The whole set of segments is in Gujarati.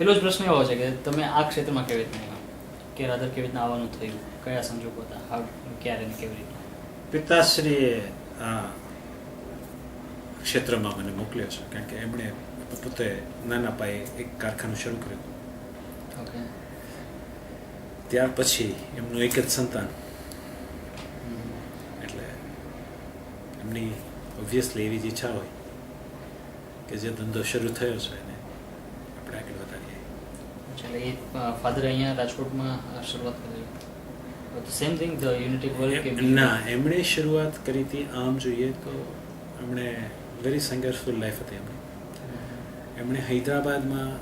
પેલો જ પ્રશ્ન એવો છે કે તમે આ ક્ષેત્રમાં કેવી રીતના આવ્યા, કે રાધર કેવી રીતના આવવાનું થયું, કયા સંજોગો હતા, ક્યારે ને કેવી રીતના? પિતાશ્રીએ આ ક્ષેત્રમાં મને મોકલ્યો છે, કારણ કે એમણે પોતે નાના પાયે એક કારખાનું શરૂ કર્યું. ઓકે. ત્યાર પછી એમનું એક જ સંતાન, એટલે એમની ઓબ્વિયસલી એવી જ ઈચ્છા હોય કે જે ધંધો શરૂ થયો છે એને આપણે આગળ વધારીએ. એટલે એ ફાધરે અહીંયા રાજકોટમાં શરૂઆત કરી, same thing the unity world કે ના, એમણે શરૂઆત કરી હતી. આમ જોઈએ તો એમણે વેરી સંઘર્ષફુલ લાઈફ હતી એમની. એમણે હૈદરાબાદમાં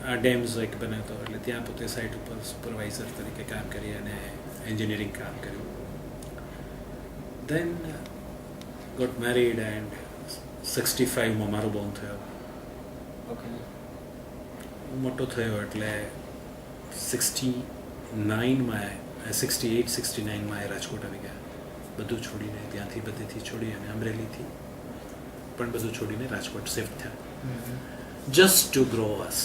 આ ડેમ્સ એક બન્યો હતો, એટલે ત્યાં પોતે સાઇટ ઉપર સુપરવાઇઝર તરીકે કામ કરી અને એન્જિનિયરિંગ કામ કર્યું. દેન ગોટ મેરીડ એન્ડ 65માં મારો બોર્ન થયો. ઓકે. મોટો થયો એટલે 68-69માં એ રાજકોટ આવી ગયા. બધું છોડીને, ત્યાંથી બધેથી છોડી અને અમરેલીથી પણ બધું છોડીને રાજકોટ શિફ્ટ થયા, જસ્ટ ટુ ગ્રો અસ.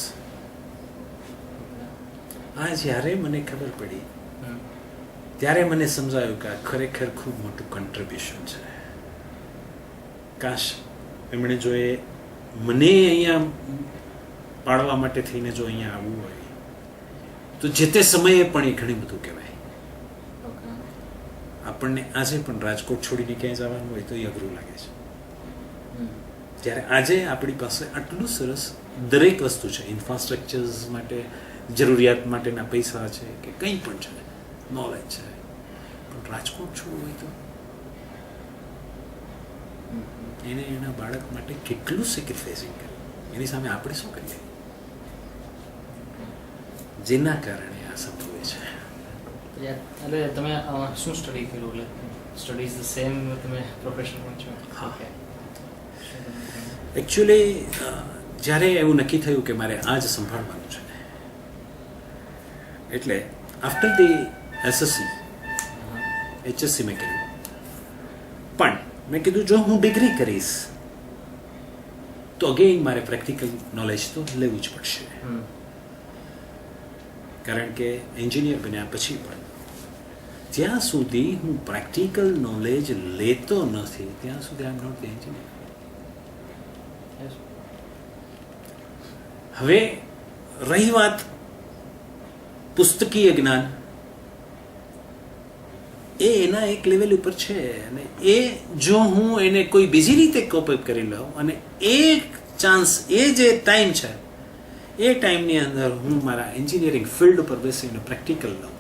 આ જ્યારે મને ખબર પડી ત્યારે મને સમજાયું કે આ ખરેખર ખૂબ મોટું કન્ટ્રીબ્યુશન છે. કાશ એમણે જો એ મને અહીંયા પાડવા માટે થઈને જો અહીંયા આવવું હોય તો જે તે સમયે પણ એ ઘણી બધું કહેવાય. આપણને આજે પણ રાજકોટ છોડીને ક્યાંય જવાનું હોય તો એ અઘરું લાગે છે, જ્યારે આજે આપણી પાસે આટલું સરસ દરેક વસ્તુ છે. ઇન્ફ્રાસ્ટ્રક્ચર્સ માટે જરૂરિયાત માટેના પૈસા છે કે કંઈ પણ છે, નોલેજ છે, પણ રાજકોટ છોડવું હોય તો એને એના બાળક માટે કેટલું સેક્રિફાઈસિંગ કર્યું, એની સામે આપણે શું કરીએ, જેના કારણે આ સંભવે છે. એટલે તમે શું સ્ટડી કર્યું? એટલે સ્ટડી ઇઝ ધ સેમ, તમે પ્રોફેશન પણ છો? હા. એકચ્યુઅલી જ્યારે એવું નક્કી થયું કે મારે આ જ સંભાળવાનું છે, એટલે આફ્ટર ધી એસએસસી HSC મેં કર્યું. પણ મેં કીધું જો હું ડિગ્રી કરીશ તો અગેઇન મારે પ્રેક્ટિકલ નોલેજ તો લેવું જ પડશે, કારણ કે એન્જિનિયર બન્યા પછી પણ જ્યાં સુધી હું પ્રેક્ટિકલ નોલેજ લેતો નથી ત્યાં સુધી આઈ એમ નોટ ધ એન્જિનિયર. હવે રહી વાત પુસ્તકીય જ્ઞાન, એ એના એક લેવલ ઉપર છે અને એ જો હું એને કોઈ બીજી રીતે કોપ અપ કરી લઉં અને એક ચાન્સ, એ જે ટાઈમ છે એ ટાઈમની અંદર હું મારા એન્જિનિયરિંગ ફિલ્ડ ઉપર બેસીને પ્રેક્ટિકલ લઉં,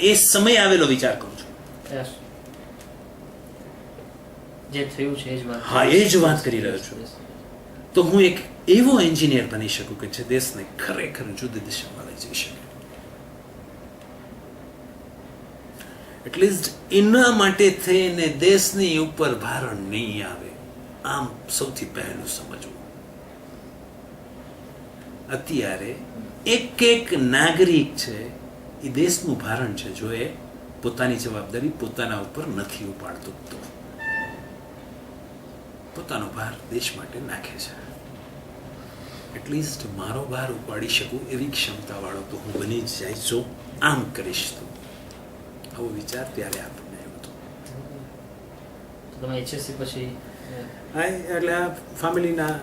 એ સમય આવેલો વિચાર કરું છું. જે થયું છે એ જ વાત. હા, એ જ વાત કરી રહ્યો છું. તો હું એક એવો એન્જિનિયર બની શકું કે જે દેશને ખરેખર જુદી દિશામાં લઈ જઈ શકે. એટલીસ્ટ એના માટે થઈને દેશની ઉપર ભારણ નહીં આવે, આમ સૌથી પહેલું સમજવું. અત્યારે એક નાગરિક છે એ દેશનું ભારણ છે જો એ પોતાની જવાબદારી પોતાના ઉપર નથી ઉપાડતો તો પોતાનો ભાર દેશ માટે નાખે છે. એટલીસ્ટ મારો ભાર ઉપાડી શકું એવી ક્ષમતા વાળો તો હું બની જ જાય જો આમ કરીશ તો. આવો વિચાર ત્યારે આપણને આવ્યો હતો. તમે HSC પછી એટલે આ ફેમિલીના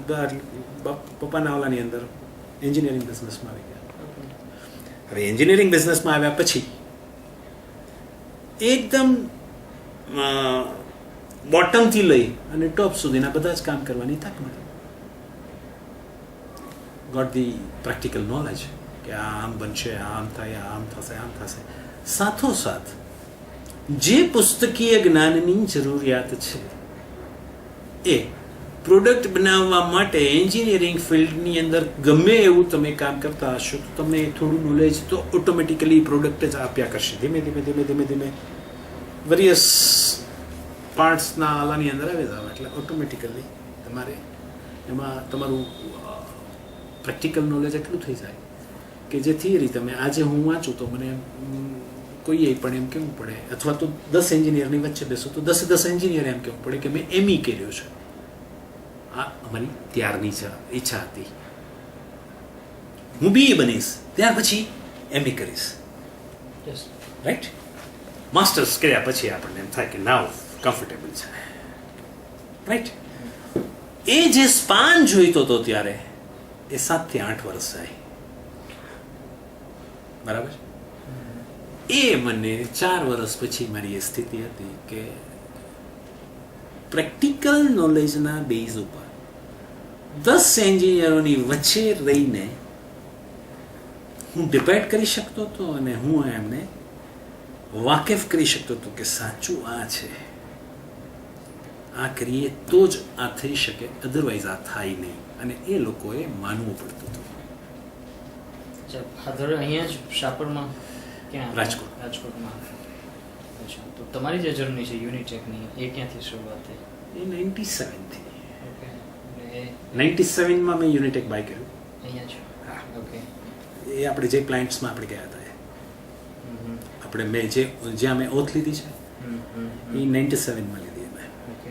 પપ્પાના ઓલાની અંદર એન્જિનિયરિંગ બિઝનેસમાં આવી ગયા. હવે એન્જિનિયરિંગ બિઝનેસમાં આવ્યા પછી એકદમ બોટમથી લઈ અને ટોપ સુધીના બધા જ કામ કરવાની તક મળી. ગોટ ધી પ્રેક્ટિકલ નોલેજ કે આ આમ બનશે, આ આમ થાય, આ આમ થશે, આમ થશે. સાથોસાથ જે પુસ્તકીય જ્ઞાનની જરૂરિયાત છે એ પ્રોડક્ટ બનાવવા માટે એન્જિનિયરિંગ ફિલ્ડની અંદર ગમે એવું તમે કામ કરતા હશો તો તમને થોડું નોલેજ તો ઓટોમેટિકલી પ્રોડક્ટ જ આપ્યા કરશે. ધીમે ધીમે વેરિયસ પાર્ટ્સના આલાની અંદર આવી જાવ એટલે ઓટોમેટિકલી તમારે એમાં તમારું પ્રેક્ટિકલ નોલેજ એટલું થઈ જાય કે જે થિયરી તમે આજે હું વાંચું તો મને કોઈએ પણ એમ કહેવું પડે, અથવા તો 10 એન્જિનિયરની વચ્ચે બેસો તો 10 એન્જિનિયર એમ કહેવું પડે કે મેં ME કર્યો છે. આ અમારી ત્યારની ઈચ્છા હતી. હું BA બનીશ, ત્યાર પછી MA કરીશ, યસ. રાઈટ. માસ્ટર્સ કર્યા પછી આપણને એમ થાય કે નાવ કમ્ફર્ટેબલ છે, રાઈટ. એ જે સ્પાન જોઈતો હતો ત્યારે એ 7 થી 8 વર્ષ જાય, બરાબર. એ મને 4 વર્ષ પછી મારી એ સ્થિતિ હતી કે પ્રેક્ટિકલ નોલેજના બેઝ ઉપર 10 એન્જિનિયરોની વચ્ચે રહીને હું ડિબેટ કરી શકતો હતો અને હું એમને વાકેફ કરી શકતો હતો કે સાચું આ છે, આ કરીએ તો જ આ થઈ શકે, અધરવાઇઝ આ થાય નહીં. અને એ લોકોએ માનવું પડતું હતું. ફાધર અહીંયા જ શાપરમાં, ક્યાં? રાજકોટ. રાજકોટમાં. અચ્છા, તો તમારી જે જર્ની છે યુનિટેકની એ ક્યાંથી શરૂઆત થઈ? એ 97 થી. ઓકે. અને 97માં મેં યુનિટેક બાય કર્યું. અહીંયા જ? હા. ઓકે. એ આપણે જે પ્લાન્ટ્સમાં આપણે ગયા હતા આપણે મેં જ્યાં મેં ઓથ લીધી છે એ 97માં લીધી મેં. Okay.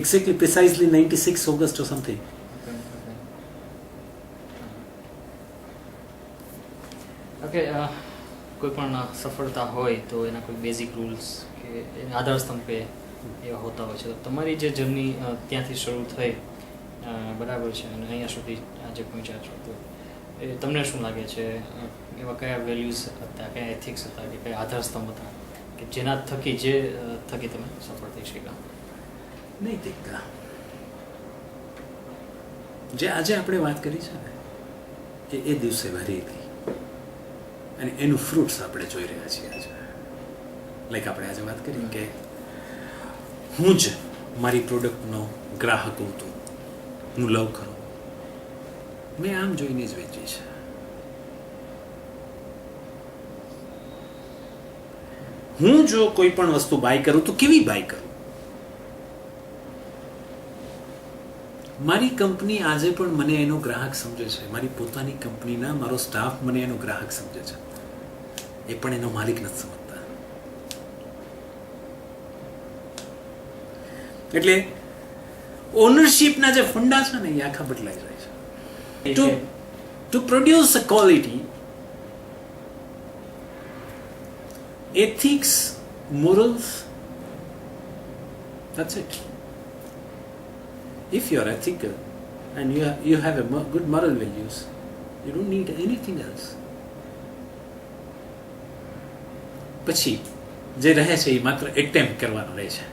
Exactly પ્રિસાઇઝલી 96 August or something. Okay. કોઈ પણ સફળતા હોય તો એના કોઈ બેઝિક રૂલ્સ કે એના આધારસ્તંભ કે એવા હોતા હોય છે. તો તમારી જે જર્ની ત્યાંથી શરૂ થઈ, બરાબર છે, અને અહીંયા સુધી આજે પહોંચ્યા છો, તો એ તમને શું લાગે છે એવા કયા વેલ્યુઝ હતા, કયા એથિક્સ હતા કે કયા આધારસ્તંભ હતા કે જેના થકી તમે સફળ થઈ શક્યા? નૈતિકતા, જે આજે આપણે વાત કરી છે ને એ દિવસે ભરી હતી અને એનું ફ્રૂટ્સ આપણે જોઈ રહ્યા છીએ આજે. લાઈક આપણે આજે વાત કરી કે હું જ મારી પ્રોડક્ટનો ગ્રાહક હોઉં તો હું લવ કરું, મેં આમ જોઈને જ વેચી છે. હું જો કોઈ પણ વસ્તુ બાય કરું તો કેવી બાય કરું? મારી કંપની આજે પણ મને એનો ગ્રાહક સમજે છે. મારી પોતાની કંપનીના મારો સ્ટાફ મને એનો ગ્રાહક સમજે છે, એ પણ એનો માલિક નથી સમજતા. એટલે ઓનરશિપના જે ફંડા છે ને એ આખા બદલાઈ જાય છે. To produce a quality, ethics, morals, that's it. If you are ethical and you have a good moral values, you don't need anything else. પછી જે રહે છે એ માત્ર એટેમ્પ્ટ કરવાનો રહે છે.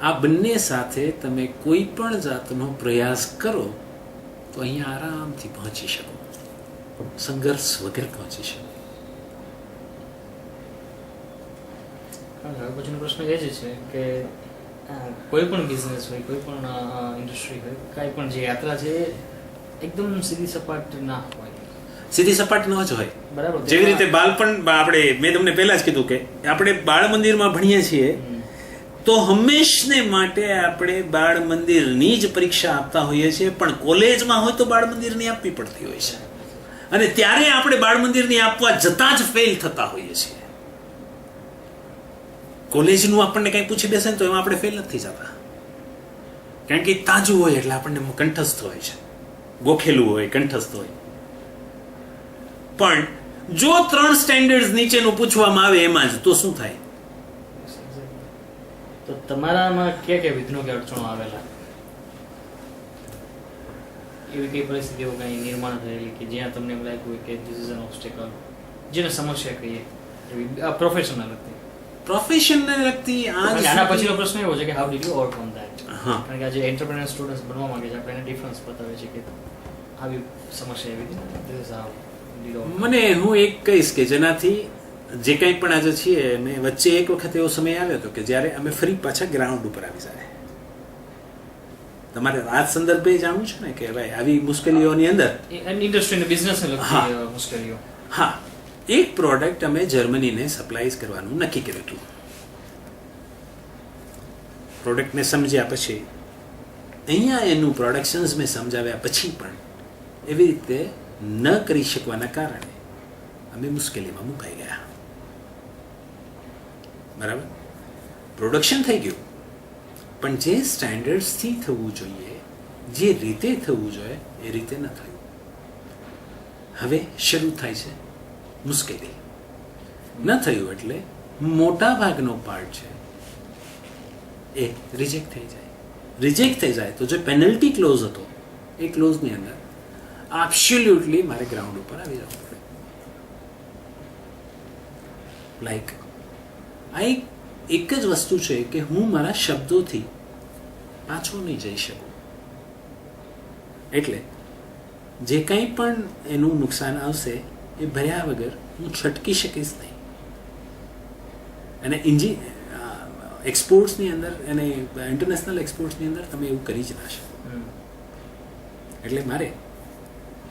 આ બંને સાથે તમે કોઈ પણ જાતનો પ્રયાસ કરો તો અહીંયા આરામથી પહોંચી શકો, સંઘર્ષ વગર પહોંચી શકો. હવે પછીનો પ્રશ્ન એ જ છે કે કોઈ પણ બિઝનેસ હોય, કોઈ પણ ઇન્ડસ્ટ્રી હોય, કાંઈ પણ જે યાત્રા છે એકદમ સીધી સપાટ ના હોય. સીધી સપાટ ન જ હોય, બરાબર. જેવી રીતે બાળપણ આપણે મેં તમને પહેલા જ કીધું કે આપણે બાળ મંદિરમાં ભણીએ છીએ તો હંમેશને માટે આપણે બાળ મંદિરની જ પરીક્ષા આપતા હોઈએ છીએ, પણ કોલેજમાં હોય તો બાળ મંદિરની આપવી પડતી હોય છે અને ત્યારે આપણે બાળ મંદિરની આપવા જતાં જ ફેલ થતા હોઈએ છીએ. કોલેજનું આપણને કંઈ પૂછી બેસે ને તો એમાં આપણે ફેલ નથી જતા, કારણ કે તાજું હોય એટલે આપણને કંઠસ્થ હોય છે, ગોખેલું હોય, કંઠસ્થ હોય. પણ જો 3 સ્ટેન્ડર્ડ નીચેનું પૂછવામાં આવે એમાં જ તો શું થાય? તો તમારામાં ક્યાં વિઘ્નો કે અડચણો આવેલા, એવી કઈ પરિસ્થિતિઓ કઈ નિર્માણ થયેલી કે જ્યાં તમને એમ લાગ્યું હોય કે ધીસ ઇઝ એન ઓબ્સ્ટેકલ, જેને સમસ્યા કહીએ, પ્રોફેશનલ હતી? પ્રોફેશનને લગતી આના પછીનો પ્રશ્ન એવો છે કે how did you overcome that? હા, કારણ કે આજે એન્ટરપ્રેન્યોર સ્ટુડન્ટ્સ બનવા માંગે છે, આપણે એને ડિફરન્સ બતાવે છે કે આવી સમસ્યા એવી હતી. મને હું એક કહીશ કે જેનાથી જે કંઈ પણ આજે છીએ, મેં વચ્ચે એક વખત એવો સમય આવ્યો હતો કે જ્યારે અમે ફરી પાછા ગ્રાઉન્ડ ઉપર આવી જાય. તમારે આ સંદર્ભે જાણવું છે ને કે ભાઈ આવી મુશ્કેલીઓની અંદર ઇન્ડસ્ટ્રી અને બિઝનેસને લગતી મુશ્કેલીઓ. હા, એક પ્રોડક્ટ અમે જર્મનીને સપ્લાય કરવાનું નક્કી કર્યું હતું. પ્રોડક્ટને સમજ્યા પછી અહીંયા એનું પ્રોડક્શન્સ મેં સમજાવ્યા પછી પણ એવી રીતે ન કરી શકવાના કારણે અમે મુશ્કેલીમાં મુકાઈ ગયા. બરાબર, પ્રોડક્શન થઈ ગયું પણ જે સ્ટેન્ડર્ડ્સથી થવું જોઈએ, જે રીતે થવું જોઈએ એ રીતે ન થયું. હવે શરૂ થાય છે મુશ્કેલી. ન થયું એટલે મોટા ભાગનો પાર્ટ છે એ રિજેક્ટ થઈ જાય. રિજેક્ટ થઈ જાય તો જે પેનલ્ટી ક્લોઝ હતો એ ક્લોઝની અંદર એબ્સોલ્યુટલી મારે ગ્રાઉન્ડ ઉપર આવી જવું પડે. લાઈક આ એક જ વસ્તુ છે કે હું મારા શબ્દોથી પાછો નહીં જઈ શકું. એટલે જે કંઈ પણ એનું નુકસાન આવશે એ ભર્યા વગર હું છટકી શકીશ નહીં. અને એક્સપોર્ટ્સની અંદર અને ઇન્ટરનેશનલ એક્સપોર્ટ્સની અંદર તમે એવું કરી જ ના શકો. એટલે મારે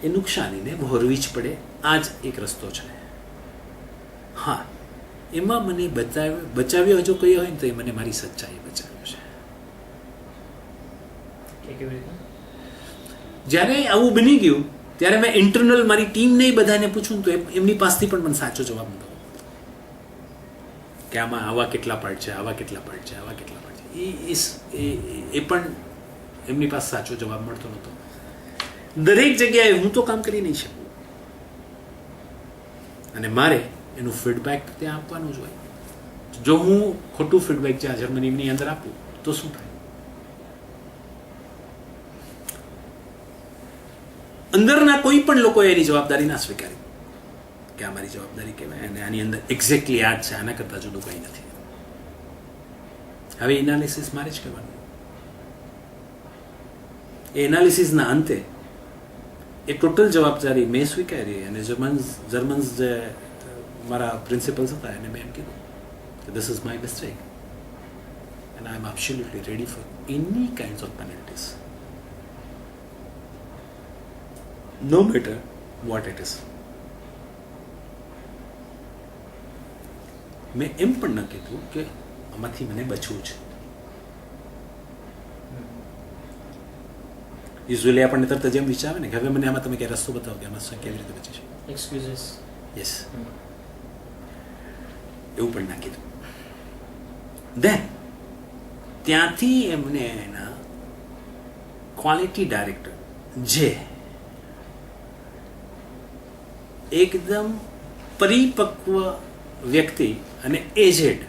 એ નુકસાનીને વહોરવી જ પડે. આ જ એક રસ્તો છે. હા, એમાં મને બચાવ્યો જો કયો હોય ને તો એ મને મારી સચ્ચાઈ બચાવ્યો છે. કેવી રીતે? જ્યારે આવું બની ગયું ત્યારે મેં ઇન્ટરનલ મારી ટીમને બધાને પૂછું તો એમની પાસેથી પણ મને સાચો જવાબ મળતો કે આમાં આવા કેટલા પાર્ટ છે, આવા કેટલા પાર્ટ છે, આવા કેટલા પાર્ટ છે. એ પણ એમની પાસે સાચો જવાબ મળતો નહોતો. દરેક જગ્યાએ હું તો કામ કરી નહીં શકું અને મારે એનું ફીડબેક ત્યાં આપવાનું જ હોય. જો હું ખોટું ફીડબેક જ્યાં જર્મનીની અંદર આપું તો શું થાય? અંદરના કોઈ પણ લોકોએ એની જવાબદારી ના સ્વીકારી કે આ મારી જવાબદારી કહેવાય અને આની અંદર એક્ઝેક્ટલી આ જ છે, આના કરતાં જુદું કંઈ નથી. હવે એનાલિસિસ મારે જ કરવાનું. એ એનાલિસિસના અંતે એ ટોટલ જવાબદારી મેં સ્વીકારી અને જર્મન્સ જે મારા પ્રિન્સિપલ્સ હતા એને મેં એમ કીધું કે this is my mistake and I am absolutely ready for any kinds of penalties, no matter what it is. મેં એમ પણ ન કીધું કે આમાંથી મને બચવું છે. યુઝ્યુઅલી આપણને તરત જ એમ વિચારે ને કે હવે મને આમાં તમે ક્યાં રસ્તો બતાવો કે આમાં કેવી રીતે બચી છે. એક્સક્યુઝીસ. યસ, એવું પણ ના કીધું. દેન ત્યાંથી એમને એના ક્વોલિટી ડાયરેક્ટર જે એકદમ પરિપક્વ વ્યક્તિ અને એજેડ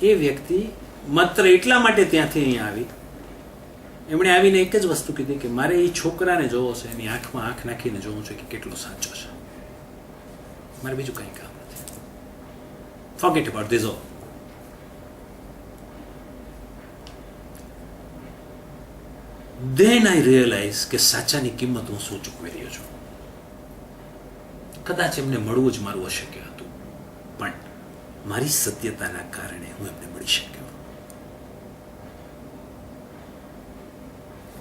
એ વ્યક્તિ માત્ર એટલા માટે ત્યાંથી અહીંયા આવી. એમણે આવીને એક જ વસ્તુ કીધી કે મારે એ છોકરાને જોવો છે, એની આંખમાં આંખ નાખીને જોવું છે કે કેટલો સાચો છે. મારે બીજું કંઈ કામ નથી. Forget about this all. Then I realise કે સાચાની કિંમત હું શું ચૂકવી રહ્યો છું. કદાચ એમને મળવું જ મારું અશક્ય હતું, પણ મારી સત્યતાના કારણે હું એમને મળી શક્યો.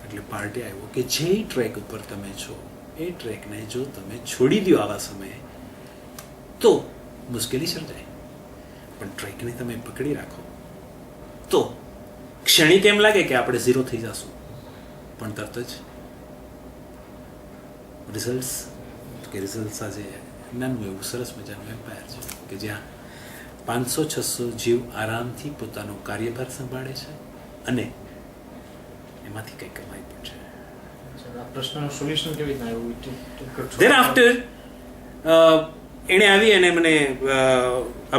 એટલે પાર્ટી આવ્યો કે જે ટ્રેક ઉપર તમે છો એ ટ્રેકને જો તમે છોડી દો આવા સમયે તો મુશ્કેલી સર્જાય, પણ ટ્રેકને તમે પકડી રાખો તો ક્ષણિક એમ લાગે કે આપણે ઝીરો થઈ જશું, પણ તરત જ રિઝલ્ટ આજે નાનું એવું સરસ મજાનું એમ્પાયર છે કે જ્યાં 500-600 જીવ આરામથી પોતાનો કાર્યભાર સંભાળે છે અને એમાંથી કંઈ કમાઈ પણ છે. આ પ્રશ્નનું સોલ્યુશન કેવી રીતના આવ્યું? ધેર આફ્ટર એણે આવી અને મને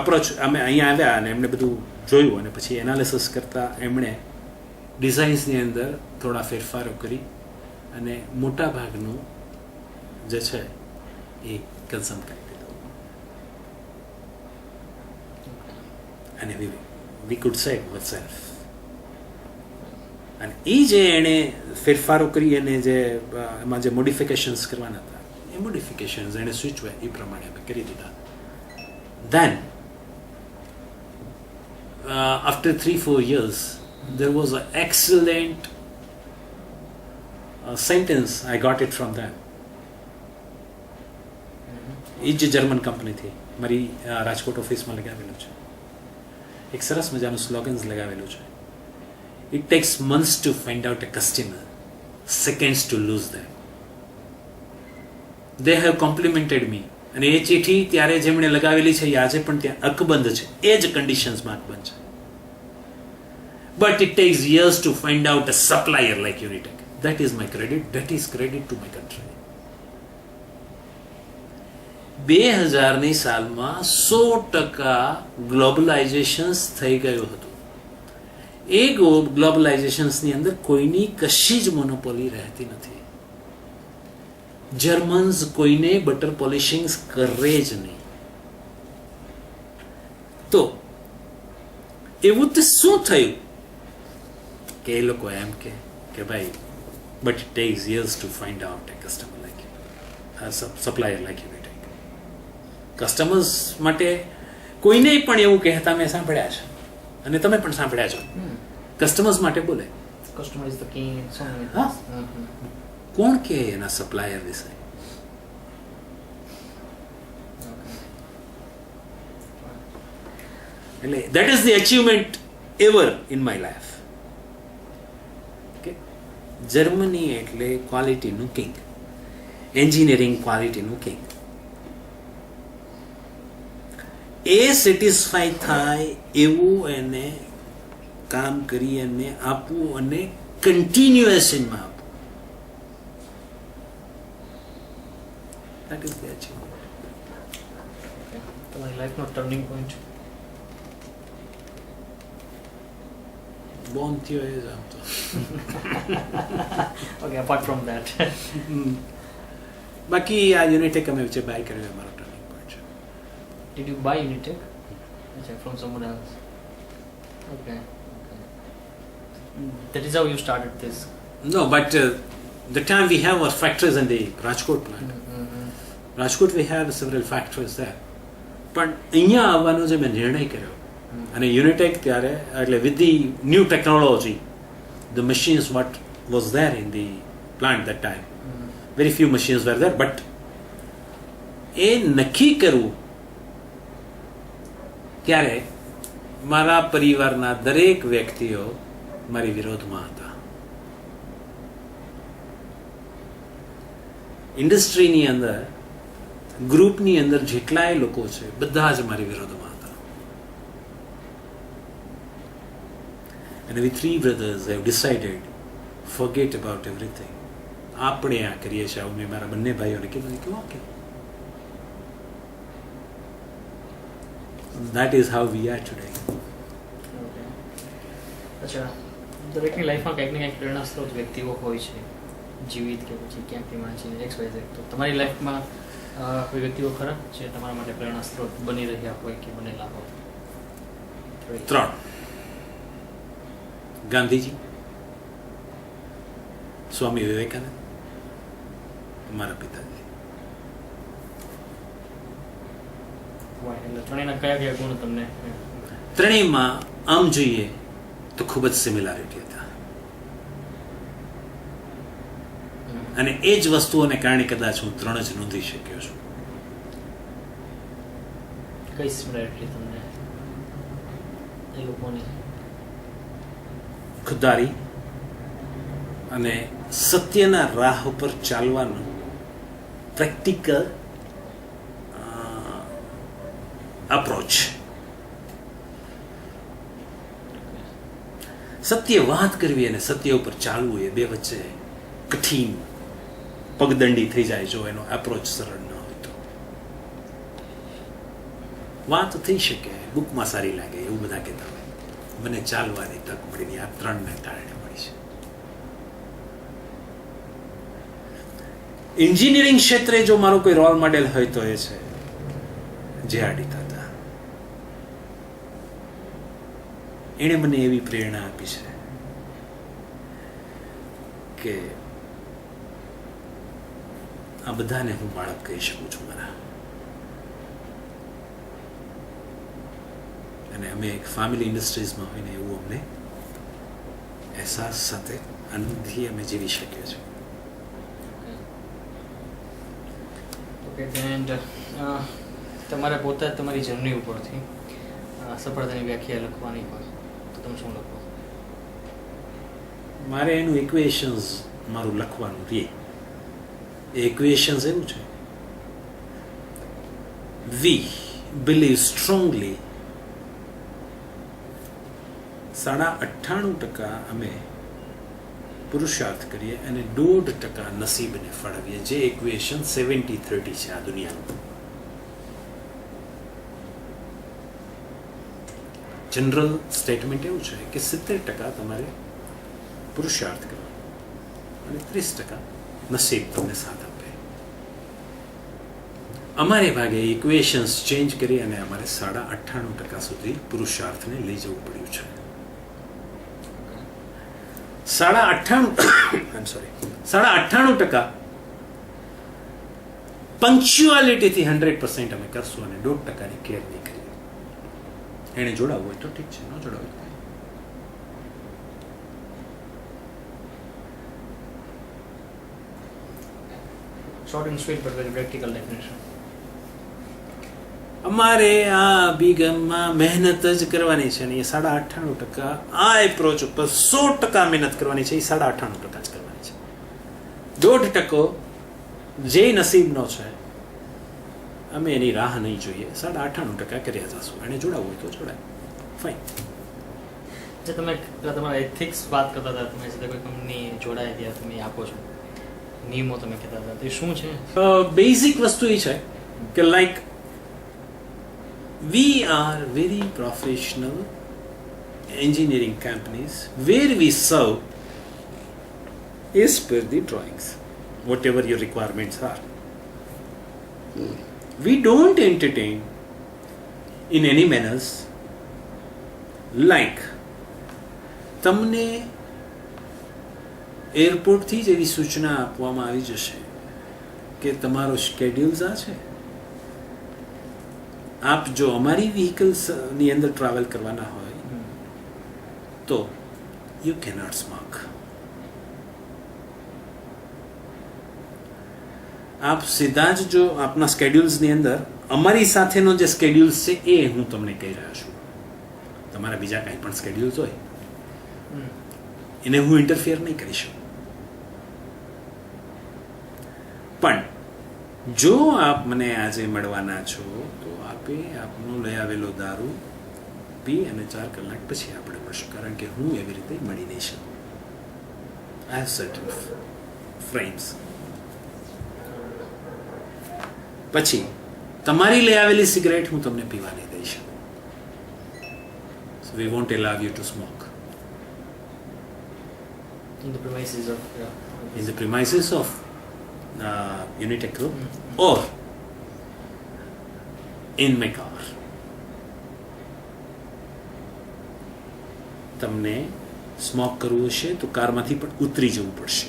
અપ્રોચ અમે અહીંયા આવ્યા અને એમણે બધું જોયું અને પછી એનાલિસિસ કરતાં એમણે ડિઝાઇન્સની અંદર થોડા ફેરફારો કરી અને મોટા ભાગનું જે છે એ કન્સમ કરી દીધું. અને વી કુડ સે વિથ સેલ્ફ. અને એ જે એણે ફેરફારો કરી અને જે એમાં જે મોડિફિકેશન્સ કરવાના હતા એ મોડિફિકેશન્સ એણે સૂચવે એ પ્રમાણે અમે કરી દીધા. Then after 3-4 years there was an excellent sentence I got it from them. એ જ જર્મન કંપનીથી મારી રાજકોટ ઓફિસમાં લગાવેલું છે. એક સરસ મજાનું સ્લોગન્સ લગાવેલું છે. It takes months to find out a customer, seconds to lose them. They have complimented me. અને એ ચીઠી ત્યારે જેમણે લગાવેલી છે એ આજે પણ ત્યાં અકબંધ છે, એ જ કન્ડિશન્સમાં અકબંધ છે. but it takes years to find out a supplier like Unitech. That is my credit. That is credit to my country. 2000ની સાલમાં 100% ગ્લોબલાઇઝેશન થઈ ગયું હતું. એ ગ્લોબલાઇઝેશન્સની અંદર કોઈની કશી જ મોનોપોલી રહેતી નથી. જર્મન્સ કોઈને બટર પોલિશિંગ કરે જ નહીં. તો એવું તો શું થયું કે એ લોકો એમ કે ભાઈ but it tax years to find out A customer like supplier like Unitech. Customers માટે કોઈને પણ એવું કહેતા મેં સાંભળ્યા છે અને તમે પણ સાંભળ્યા છો. કસ્ટમર્સ માટે બોલે કસ્ટમર ઇઝ ધ કિંગ. હા, કોણ કે એના સપ્લાયર વિશે? એટલે that is the achievement ever in my life. Okay, Germany એટલે ક્વોલિટીનું કિંગ, એન્જિનિયરિંગ ક્વોલિટીનું કિંગ. એ સેટિસ્ફાય થાય એવું એને કામ કરી અને આપવું અને કન્ટિન્યુએશનમાં આપવું. That is the achievement. તમારી લાઈફનો ટર્નિંગ પોઈન્ટ બોર્ન થયો એ જ આમ તો. ઓકે, અપાર્ટ ફ્રોમ ધેટ બાકી આ યુનિટેક અમે વચ્ચે બાય કર્યું અમારો ટર્નિંગ પોઈન્ટ છે. Did you buy Unitech? અચ્છા, from someone else. Okay, that is how you started this. No, but the time we have our factories in the Rajkot plant. Rajkot we have several factories there. પણ અહીંયા આવવાનો જે મેં નિર્ણય કર્યો અને યુનિટેક ત્યારે એટલે with the new technology the machines what was there in the plant that time, very few machines were there, but એ નક્કી કરવું ત્યારે મારા પરિવારના દરેક વ્યક્તિઓ મારી વિરોધમાં હતા. ઇન્ડસ્ટ્રીની અંદર ગ્રુપની અંદર જેટલાય લોકો છે બધા જ મારી વિરોધમાં હતા. And we three brothers have decided forget about everything. આપણે આ કરીએ છીએ. મેં મારા બંને ભાઈઓને કીધું કે okay, that is how we are today. અચ્છા, દરેકની લાઈફમાં કંઈક ને કંઈક પ્રેરણા સ્ત્રોત વ્યક્તિઓ હોય છે, જીવિત કે પછી ક્યાંકથી વાંચીને XYZ. તો તમારી લાઈફમાં કોઈ વ્યક્તિઓ ખરા જે તમારા માટે પ્રેરણા સ્ત્રોત બની રહ્યા હોય કે બનેલા હોય? 3. ગાંધીજી, સ્વામી વિવેકાનંદ, મારા પિતાજી. એટલે ત્રણેયના કયા કયા ગુણ તમને? ત્રણેયમાં આમ જોઈએ તો ખૂબ જ સિમિલારિટી હતા અને એ જ વસ્તુઓને કારણે કદાચ હું 3 જ નોંધી શક્યો છું. કઈ સિમિલારિટી તમને એ લોકોની? ખુદદારી અને સત્યના રાહ ઉપર ચાલવાનું પ્રેક્ટિકલ અપ્રોચ. સત્ય વાત કરવી અને સત્ય ઉપર ચાલવું એ બે વચ્ચે કઠિન પગદંડી થઈ જાય જો એનો એપ્રોચ સરળ ન હોય તો. વાત થઈ શકે, બુકમાં સારી લાગે એવું બધા કહેતા હોય, મને ચાલવાની તક મળી. આ 3ને કારણે મળી છે. એન્જિનિયરિંગ ક્ષેત્રે જો મારો કોઈ રોલ મોડેલ હોય તો એ છે જે.આર.ડી. તાતા. એણે મને એવી પ્રેરણા આપી છે કે આ બધાને હું બાળક કહી શકું છું મારા. અને અમે એક ફેમિલી ઇન્ડસ્ટ્રીઝમાં હોય ને એવું અમને અહેસાસ સાથે આનંદથી અમે જીવી શકીએ છીએ. ઓકે, એન્ડ તમારે પોતે તમારી જર્ની ઉપરથી સફળતાની વ્યાખ્યા લખવાની હોય તો તમે શું લખો? મારે એનું ઇક્વેશન્સ મારું લખવાનું રહે. એ ઇક્વેશન્સ એવું છે: વી બિલીવ સ્ટ્રોંગલી 98% અમે પુરુષાર્થ કરીએ અને 1.5% નસીબને ફળવીએ, જે ઇક્વેશન 70-30 છે આ દુનિયાનું. જનરલ સ્ટેટમેન્ટ એવું છે કે 70% તમારે પુરુષાર્થ કરવાનો અને 30% નસીબ તમને સાથ આપે. અમારે ભાગે ઇક્વેશન્સ ચેન્જ કરી અને અમારે 98% સુધી પુરુષાર્થને લઈ જવું પડ્યું છે. 98% પંક્ચ્યુઆલિટીથી 100% અમે કરશું અને 1% કેર નહીં કરીએ. એને જોડાવવું હોય તો ઠીક છે, ન જોડાવું હોય short and sweet but very practical definition. અમારે આ અભિગમમાં મહેનત જ કરવાની છે ને એ 98% આ એપ્રોચ ઉપર 100% મહેનત કરવાની છે, એ 98% જ કરવાની છે. 1% જે નસીબનો છે અમે એની રાહ નહીં જોઈએ, 98% કર્યા જશું. એને જોડાવવું હોય તો જોડાય, ફાઇન. જે તમે તમારા એથિક્સ વાત કરતા હતા, તમે સાથે કોઈ કંપની જોડાય ત્યાં તમે આપો છો નિયમો, તમે કહેતા હતા તે શું છે? બેઝિક વસ્તુ એ છે કે like we are very professional engineering companies where we serve as per the drawings, whatever your requirements are. We don't entertain in any manners like તમને એરપોર્ટથી જ એવી સૂચના આપવામાં આવી જશે કે તમારો સ્કેડ્યુલ્સ આ છે, આપ જો અમારી વ્હીકલ્સની અંદર ટ્રાવેલ કરવાના હોય તો યુ કેનોટ સ્મોક. આપ સીધા જ જો આપના સ્કેડ્યુલ્સની અંદર અમારી સાથેનો જે સ્કેડ્યુલ્સ છે એ હું તમને કહી રહ્યો છું. તમારા બીજા કાંઈ પણ સ્કેડ્યુલ્સ હોય એને હું ઇન્ટરફિયર નહીં કરી શકું. પણ જો આપ મને આજે મળવાના છો તો આપે આપનો લઈ આવેલો દારૂ પી અને 4 કલાક પછી આપણે મળશું, કારણ કે હું એવી રીતે મળી નહીં શકું. I have certain frames. પછી તમારી લઈ આવેલી સિગરેટ હું તમને પીવા નહીં દઈ શકું. So we won't allow you to smoke in the premises of in the premises of Unitech Group or in my car. તમને સ્મોક કરવું હશે તો કારમાંથી પણ ઉતરી જવું પડશે.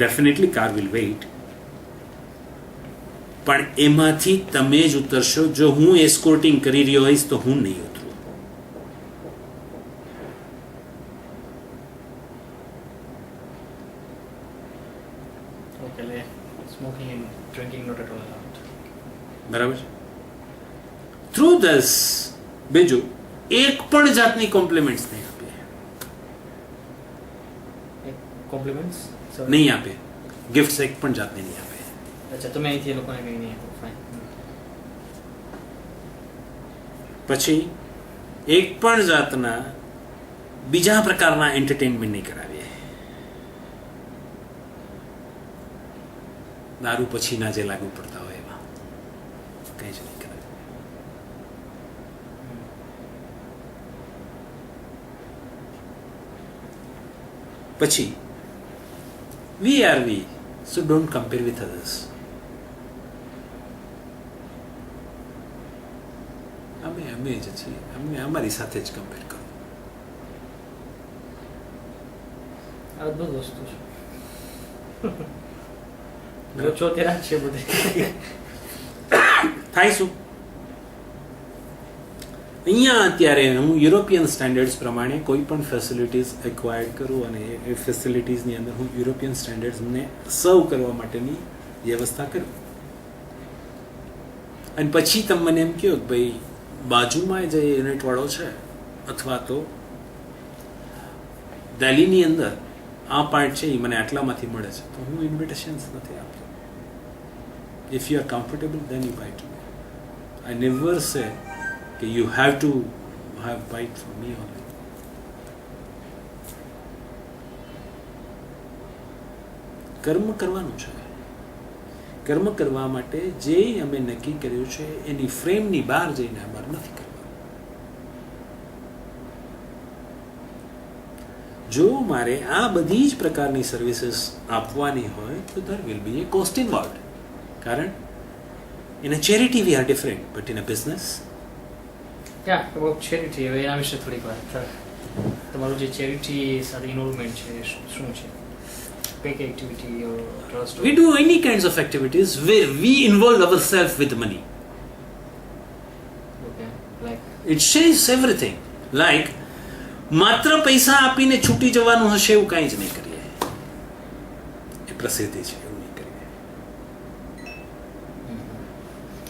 ડેફિનેટલી કાર વિલ વેઇટ, પણ એમાંથી તમે જ ઉતરશો. જો હું એસ્કોર્ટિંગ કરી રહ્યો હોઈશ તો હું નહીં ઉતરું. smoking and drinking not at all allowed. બરાબર છે. થ્રુ ધસ બીજું એક પણ જાતની કોમ્પ્લિમેન્ટ્સ નહીં આપે. Compliments? નહીં આપે. ગિફ્ટ્સ એક પણ જાતની નહીં આપે. અચ્છા, તમે અહીંથી એ લોકોને કંઈ નહીં આપો. ફાઇન. પછી એક પણ જાતના બીજા પ્રકારના એન્ટરટેનમેન્ટ નહીં કરાવીએ. દારૂ પછીના જે લાગુ પડતા હોય એવા કંઈ જ નહીં કરાવે. પછી we are we, so don't compare with others. અમે જ છીએ, અમે અમારી સાથે જ કમ્પેર કરો. આ બધું વસ્તુ છે છો ત્યાં છે બધી. થાય શું અહીંયા અત્યારે હું યુરોપિયન સ્ટેન્ડર્ડ્સ પ્રમાણે કોઈ પણ ફેસિલિટીઝ એક્વાયર્ડ કરું અને એ ફેસિલિટીઝની અંદર હું યુરોપિયન સ્ટેન્ડર્ડ્સને સર્વ કરવા માટેની વ્યવસ્થા કરું. અને પછી તમે મને એમ કહો કે ભાઈ બાજુમાં જે યુનિટવાળો છે અથવા તો દિલ્હીની અંદર આ પાર્ટ છે એ મને આટલામાંથી મળે છે, તો હું ઇન્વિટેશન્સ નથી આપતો. If you are comfortable, then you buy to me. I never say that you have to have bite from me only. કર્મ કરવાનું છે. કર્મ કરવા માટે જે અમે નક્કી કર્યું છે એની ફ્રેમની બહાર જઈને અમારે નથી કરવાનું. જો મારે આ બધી જ પ્રકારની સર્વિસીસ આપવાની હોય તો there will be a cost involved. કારણ in a charity we are different, but in a business yeah about charity, હવે એના વિશે થોડીક વાત તમારું જે ચેરિટી સાથે ઇન્વોલ્વમેન્ટ છે શું છે? Pack activity or trust? we do any kinds of activities where we involve ourselves with money. Okay, like It says everything. Like માત્ર પૈસા આપીને છૂટી જવાનું હશે એવું કાંઈ જ નહીં કરીએ. એ પ્રસિદ્ધિ છે, એવું નહીં કરીએ.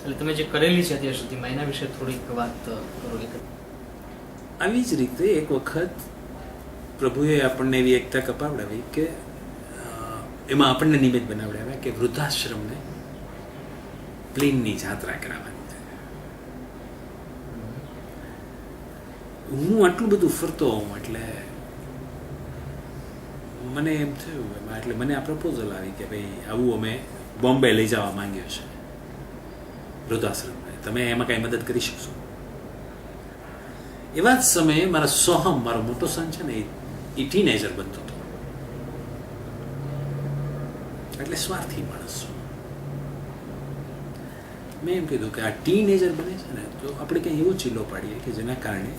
એટલે તમે જે કરેલી છે અત્યાર સુધીમાં એના વિશે થોડીક વાત કરો. આવી જ રીતે એક વખત પ્રભુએ આપણને એવી એકતા કપાવડાવી કે એમાં આપણને નિમિત્ત બનાવડાવ્યા કે વૃદ્ધાશ્રમને પ્લેનની યાત્રા કરાવવાની છે. હું આટલું બધું ફરતો હોઉં એટલે મને એમ થયું એમાં, એટલે મને આ પ્રપોઝલ આવી કે ભાઈ આવું અમે બોમ્બે લઈ જવા માંગ્યો છે વૃદ્ધાશ્રમને, તમે એમાં કાંઈ મદદ કરી શકશો? એવા જ સમયે મારા સોહમ, મારો મોટો સન છે ને, એ ટીનેજર બનતો હતો. એટલે સ્વાર્થી માણસ છું. મેં એમ કીધું કે આ ટીનેજર બને છે ને તો આપણે કંઈ એવો ચીલો પાડીએ કે જેના કારણે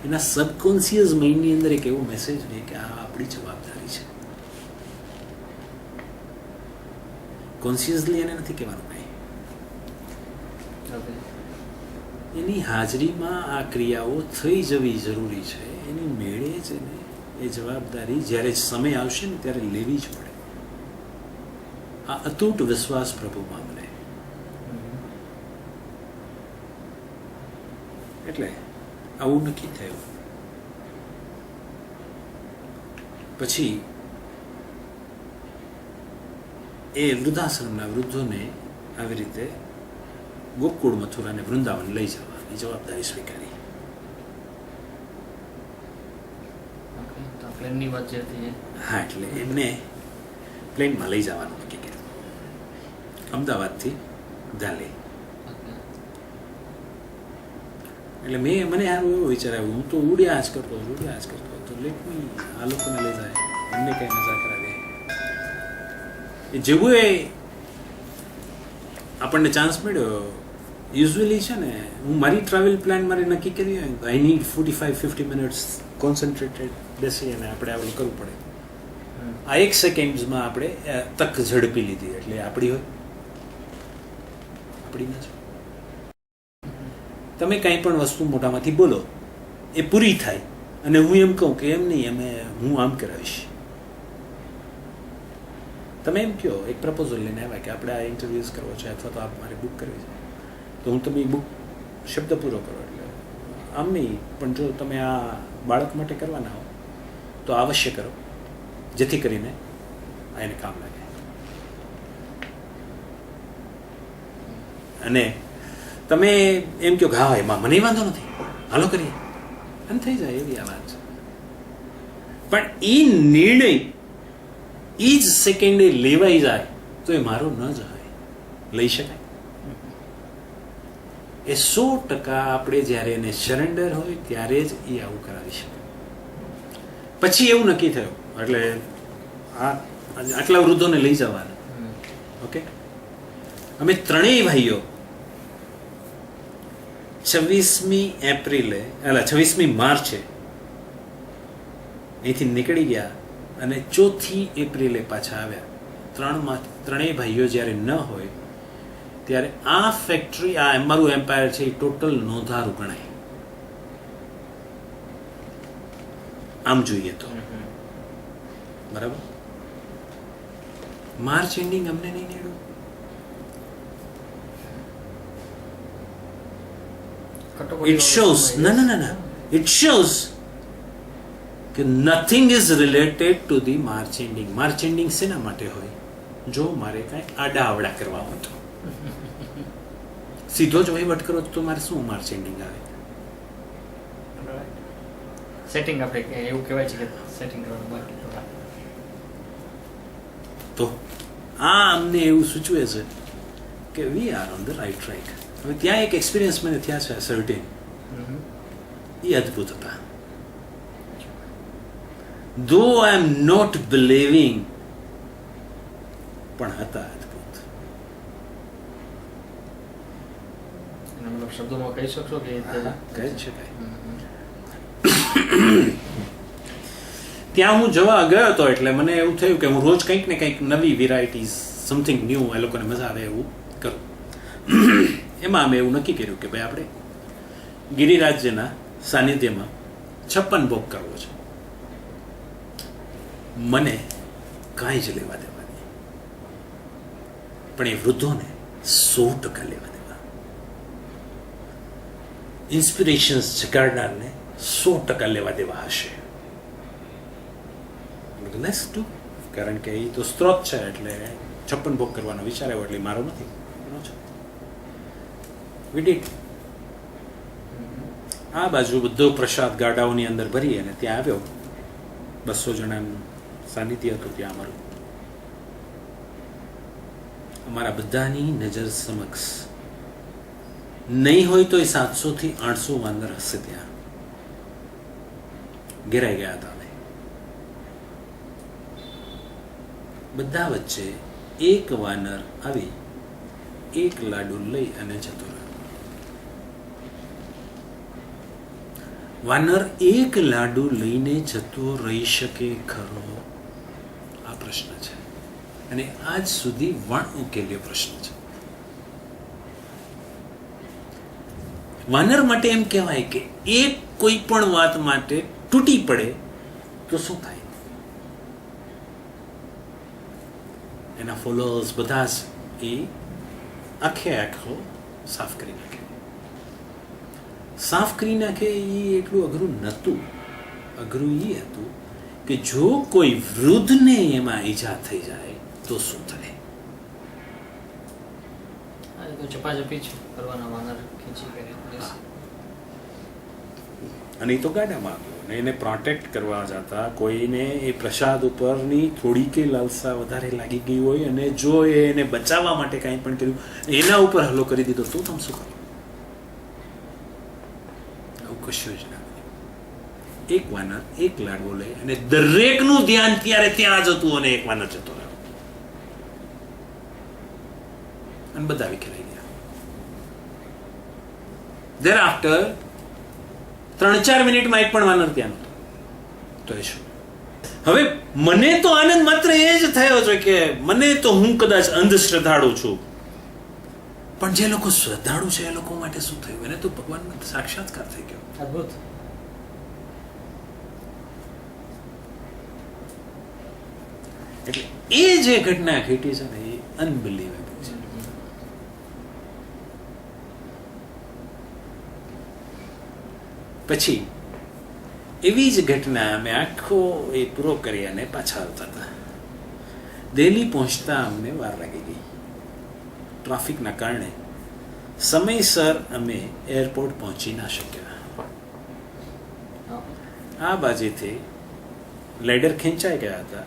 એના સબકોન્શિયસ માઇન્ડની અંદર એક એવો મેસેજ રહે કે આ આપણી જવાબદારી છે. કોન્શિયસલી એને નથી કહેવાનું કાંઈ. એની હાજરીમાં આ ક્રિયાઓ થઈ જવી જરૂરી છે. એની મેળે જ એને એ જવાબદારી જ્યારે સમય આવશે ને ત્યારે લેવી જ પડે. આ અતૂટ વિશ્વાસ પ્રભુમાં મને. એટલે આવું નક્કી થયું. પછી એ વૃદ્ધાશ્રમના વૃદ્ધોને આવી રીતે ગોકુળ, મથુરા અને વૃંદાવન લઈ જવાની જવાબદારી સ્વીકારી. પ્લેનની વાત જે હતી હા, એટલે એમને પ્લેનમાં લઈ જવાનું નક્કી કર્યું, અમદાવાદથી દાલે. એટલે મને સારું એવો વિચાર આવ્યો, હું તો ઉડ્યા જ કરતો તો લેટ મી આ લોકોને લઈ જાય, એમને કઈ મજા કરાવે. એ જેવું એ આપણને ચાન્સ મળ્યો. યુઝ્યુઅલી છે ને, હું મારી ટ્રાવેલ પ્લાન મારે નક્કી કરી હોય તો આઈ નીડ 45-50 મિનિટ્સ કોન્સન્ટ્રેટેડ બેસી અને આપણે આવું કરવું પડે. આ 1 સેકન્ડમાં આપણે તક ઝડપી લીધી, એટલે આપણી હોય આપણી ના. તમે કાંઈ પણ વસ્તુ મોટામાંથી બોલો, એ પૂરી થાય અને હું એમ કહું કે એમ નહીં, હું આમ કરાવીશ. તમે એમ કહો, એક પ્રપોઝલ લઈને આવ્યા કે આપણે આ ઇન્ટરવ્યુઝ કરવો છે અથવા તો મારે બુક કરવી છે, તો હું તમે બુક શબ્દ પૂરો કરો. એટલે આમ નહીં, પણ જો તમે આ બાળક માટે કરવાના હો તો અવશ્ય કરો, જેથી કરીને આ એને કામ લાગે. અને તમે એમ કહો કે હા એમાં મને વાંધો નથી, હાલો કરીએ, એમ થઈ જાય એવી આ વાત છે. પણ એ નિર્ણય એ જ સેકન્ડે લેવાઈ જાય તો એ મારો ન જ હોય, લઈ શકાય. એ 100% આપણે જ્યારે એને સરેન્ડર હોય ત્યારે જ એ આવું કરાવી શકે. પછી એવું નક્કી થયું, એટલે આટલા વૃદ્ધોને લઈ જવાના. ઓકે, અમે ત્રણેય ભાઈઓ 26મી માર્ચે અહીંથી નીકળી ગયા અને 4મી એપ્રિલે પાછા આવ્યા. ત્રણેય ભાઈઓ જ્યારે ન હોય ત્યારે આ ફેક્ટરી, આ અમારું એમ્પાયર છે, એ ટોટલ નોંધારું ગણાય આમ જોઈએ તો. બરાબર, માર્ચ એન્ડિંગ અમને નહીં નીડ્યું. It shows, no. It shows કે nothing is related to the March ending. March ending શેના માટે હોય? જો મારે કાંઈ આડાઅવડા કરવા હોય તો. સીધો જ વહીવટ કરો તો મારે શું માર્ચ એન્ડિંગ આવે? સેટિંગ આપણે એવું કહેવાય છે કે સેટિંગ કરવાનું બાકી તો તો આ અમને એવું સૂચવે છે કે we are on the right track. હવે ત્યાં એક એક્સપિરિયન્સ મને થયા છે સર્ટેન, એ અદ્ભુત હતા. ધો આઈ એમ નોટ બિલીવિંગ, પણ હતા અદ્ભુત. એના મતલબ શબ્દોમાં કહી શકશો કે કહી શકાય. ત્યાં હું જવા ગયો હતો એટલે મને એવું થયું કે હું રોજ કંઈક ને કંઈક નવી વેરાયટીઝ, સમથિંગ ન્યૂ એ લોકોને મજા આવે એવું કરું. એમાં અમે એવું નક્કી કર્યું કે ભાઈ આપણે ગિરિરાજના સાનિધ્યમાં 56 ભોગ કરવો છે. મને કાંઈ જ લેવા દેવા નહીં, પણ એ વૃદ્ધોને 100% લેવા દેવા. ઇન્સ્પિરેશન્સ જગાડનારને 100% લેવા દેવા હશે. લેટ્સ ડુ, કારણ કે એ તો સ્ત્રોત છે એટલે 56 ભોગ કરવાનો વિચાર આવ્યો એટલે મારો નથી, એનો છે. We did. આ બાજુ બધો પ્રસાદ ગાડાઓની અંદર ભરી અને ત્યાં આવ્યો. 200 જણાનું સાનિધ્ય હતું ત્યાં અમારું. અમારા બધાની નજર સમક્ષ નહીં હોય તો એ 700 થી 800 વાનર હશે ત્યાં ઘેરાઈ ગયા હતા. બધા વચ્ચે એક વાનર આવી એક લાડુ લઈ અને જતો રહ્યો. વાનર એક લાડુ લઈને જતો રહી શકે ખરો? આ પ્રશ્ન છે અને આજ સુધી ઉકેલ્યો પ્રશ્ન છે. વાનર માટે એમ કહેવાય કે એક કોઈ પણ વાત માટે તૂટી પડે તો શું થાય? એના ફોલોઅર્સ બધા જ એ આખો સાફ કરી નાખે. સાફ કરી નાખે એ એટલું અઘરું નહોતું. અઘરું એ હતું કે જો કોઈ વૃદ્ધને એમાં ઈજા થઈ જાય તો શું થાય? ચપાચપી જ કરવાના, વાનર ખીચી કરી. અને એ તો ગાડામાં આવ્યો અને એને પ્રોટેક્ટ કરવા જતા કોઈને એ પ્રસાદ ઉપરની થોડી કે લાલસા વધારે લાગી ગઈ હોય અને જો એને બચાવવા માટે કાંઈ પણ કર્યું, એના ઉપર હલ્લો કરી દીધો તો તમે શું કરો? આવું કશું જ ના. એક વાનર એક લાડવો લે અને દરેકનું ધ્યાન ત્યારે ત્યાં જ હતું અને એક વાનર જતો રહ્યો અને બધા વિખેરાઈ ગયા. thereafter 3-4 મિનિટમાં એક પણ વાનર ત્યાં નહોતો. તો એ શું? હવે મને તો આનંદ માત્ર એ જ થયો છે કે મને તો, હું કદાચ અંધશ્રદ્ધાળુ છું, પણ જે લોકો શ્રદ્ધાળુ છે એ લોકો માટે શું થયું? એને તો ભગવાનનો સાક્ષાત્કાર થઈ ગયો. અદ્ભુત. એટલે એ જે ઘટના ઘટી છે ને એ અનબિલીવેબલ છે. પછી એવી જ ઘટના અમે આખો એ પૂરો કરી અને પાછા આવતા હતા. દિલ્હી પહોંચતા અમને વાર લાગી ગઈ ટ્રાફિકના કારણે. સમયસર અમે એરપોર્ટ પહોંચી ના શક્યા. આ બાજુથી લેડર ખેંચાઈ ગયા હતા.